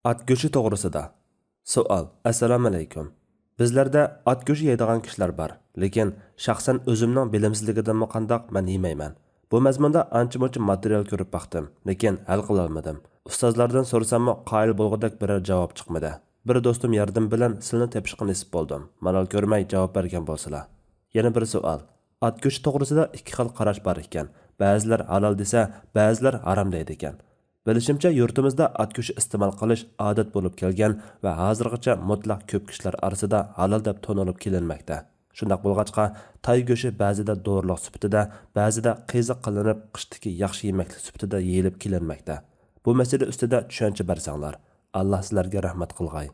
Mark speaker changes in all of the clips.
Speaker 1: At go'shi to'g'risida. Savol. Assalomu alaykum. Bizlarda at go'shi yeydigan kishilar bor, lekin shaxsan o'zimning bilimsizligidan qandoq men yemayman. Bu mazmunda ancha-muncha material ko'rib baxtim, lekin hal qila olmadim. Ustozlardan so'rasammi, qoyil bo'lg'idek biror javob chiqmadi. Bir do'stim yardım bilan silni tepishga nisib bo'ldim. Malol ko'rmay javob bergan bo'lsalar. Yana bir savol. At go'shi to'g'risida ikki xil qarash bor ekan. Ba'zilar halol desa, ba'zilar harom deydi ekan. Bilishimcha yurtimizda at go'shi iste'mol qilish odat bo'lib kelgan va hozirgacha mutlaq ko'p kishilar orasida halol deb to'nilib kelinmoqda. Shundaq bo'lg'achqa, tay go'shi ba'zida dorilik sifatida, ba'zida qiziq qilinib qishdagi yaxshi yemeklik sifatida yeyilib kelinmoqda. Bu masala ustida tushuncha bersanglar, Alloh sizlarga rahmat qilg'ay.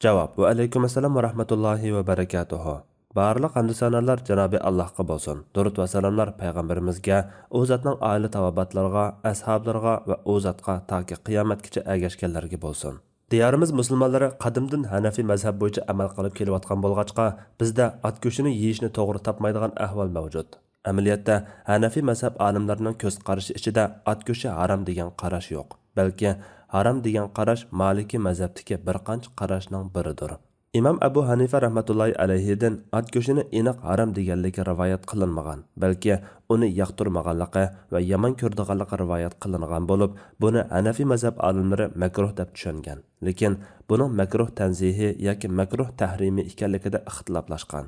Speaker 1: Javob: Va alaykum assalom va rahmatullohi va barakatuh. Barliq hamd sanolar Janobi Allohga bo'lsin. Durud va salomlar payg'ambarimizga, u zotning oila tavobatlariga, ashablariga va u zotga toki qiyomatgacha ergashganlarga bo'lsin. Diyorimiz musulmonlari qadimdan Hanafi mazhab bo'yicha amal qilib kelayotgan bo'lg'achqa, bizda at go'shini yeyishni to'g'ri topmaydigan ahvol mavjud. Amaliyotda Hanafi mazhab olimlarining ko'z qarashi ichida at go'shi harom degan qarash yo'q. Balki harom degan qarash Maliki mazhabdagi bir qancha qarashning biridir. İmam Abu Hanifa rahmatullahi alayhidan at go'shini aniq haram deganligi rivoyat qilinmagan, balki uni yoqtirmaganligi va yomon ko'rdiganligi rivoyat qilingan bo'lib, buni Hanafi mazhab olimlari makruh deb tushungan. Lekin buning makruh tanzihi yoki makruh tahrimi ekanligida ixtiloflashgan.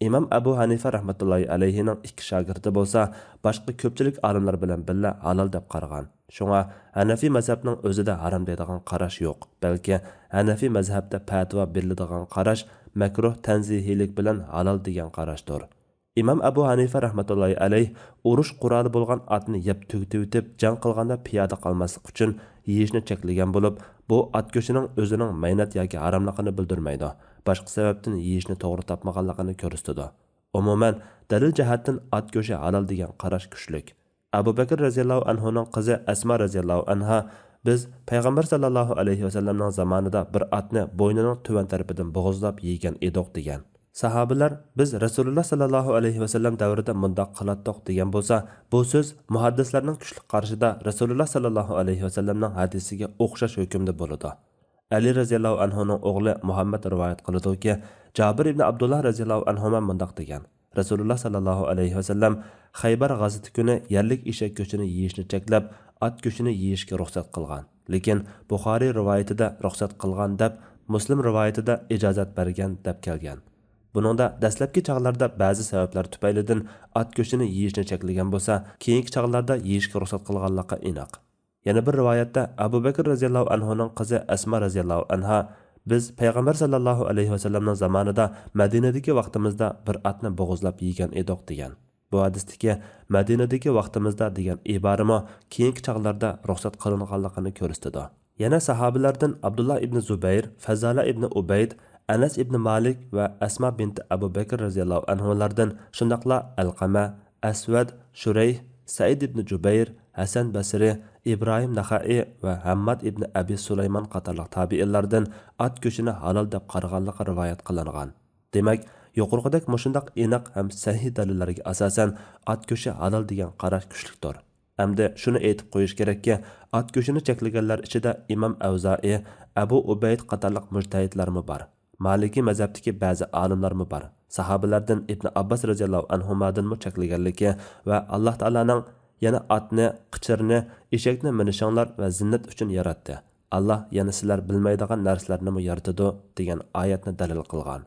Speaker 1: İmam Abu Hanifa rahmatullahi alayhining ikki shogirdi bo'lsa, boshqa ko'pchilik olimlar bilan birga halol deb qaragan. Shunga Hanafi mazhabining o'zida haram deydigan qarash yo'q, balki Hanafi mazhabida fatvo beriladigan qarash makruh tanzihiylik bilan halol degan qarashdir. İmam Abu Hanifa rahmatullahi alayh urush quroli bo'lgan atni yeb tugitib jang qilganda piyoda qolmaslik uchun yeyishni cheklagan bo'lib, bu at go'shining o'zining maynat yoki haromligini bildirmaydi. Boshqa sababdan yeyishni to'g'ri topmaganligini ko'rsatadi. Umuman, dalil jihatdan at go'shi halol degan qarash kuchlik. Abu Bakr radhiyallohu anhu ning qizi Asma radhiyallohu anha biz payg'ambar sallallohu alayhi vasallamning zamonida bir atni bo'ynining tuvan tarafidan bo'g'izlab yegan edik degan. Sahabalar biz Rasululloh sallallohu alayhi vasallam davrida mundoq qilatdiq degan bo'lsa, bu so'z muhaddislarning kuchli qarshida Rasululloh sallallohu alayhi vasallamning hadisiga o'xshash hukmda bo'ladi. Ali radhiyallohu anhu ning o'g'li Muhammad rivoyat qiladi-ki, Jabir ibn Abdullah radhiyallohu anhu mundoq degan. Rasululloh sallallohu alayhi vasallam Xaybar g'azoti kuni yerlik eshak go'shini yeyishni cheklab, at go'shini yeyishga ruxsat qilgan. Lekin Buxoriy rivoyatida ruxsat qilgan deb, Muslim rivoyatida ijozat bergan deb kelgan. Buningda dastlabki chaqlarda ba'zi sabablar tufaylidan at go'shini yeyishni cheklagan bo'lsa, keyingi chaqlarda yeyishga ruxsat qilganligi aniq. Yana bir rivoyatda Abu Bakr radhiyallohu anhu ning qizi Asma radhiyallohu anha biz payg'ambar sallallohu alayhi vasallamning zamonida Madinadagi vaqtimizda bir atni bo'g'izlab yegan edik degan. Bu hadisdagi Madinadagi vaqtimizda degan iborami keyingi chaqlarda ruxsat qilinganligini ko'rsatadi. Yana sahobalardan Abdullah ibn Zubayr, Fazala ibn Ubayd, Anas ibn Malik va Asma bint Abu Bakr radhiyallohu anhulardan shundaqla Alqama, Aswad, Shurayh, Said ibn Jubayr, Hasan Basri, İbrahim Naxai va Hammad ibn Abi Sulaymon qatorliq tabiinlardan at go'shini halol deb qaraganligi rivoyat qilingan. Demak, yuqorqidek mushundaq aniq ham sahih dalillarga asosan at go'shi halol degan qarash kuchlikdir. Hamda shuni aytib qo'yish kerakki, at go'shini cheklaganlar ichida Imom Avza'i, Abu Ubayd qatorliq mujtahidlarmi bor. Maliki mazhabdagi ba'zi olimlarmi bor. Sahobalardan Ibn Abbas radhiyallohu anhumadan cheklaganligi va Alloh taolaning yana atni, qichirni, eshakni minishinglar va zinnat uchun yaratdi. Allah yana sizlar bilmaydigan narsalarni yaratadi degan oyatni dalil qilgan.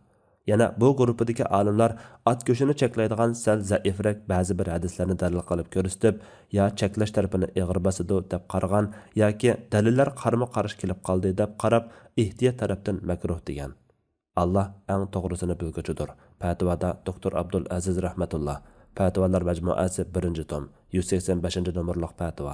Speaker 1: Yana bu guruhdagi olimlar at go'shini cheklaydigan sal zaifroq ba'zi bir hadislarni dalil qilib ko'rsatib, yo cheklash tarafini ig'ir bosadi deb qaragan yoki dalillar qarama-qarshi kelib qoldi deb qarab, ehtiyot tarafdan makruh degan. Allah eng to'g'risini bilguchidir. Fatvoda Dr. Abdul Aziz rahmatullah. Fatvolar majmuasi 1-tom, 185 nomerlik fatvo.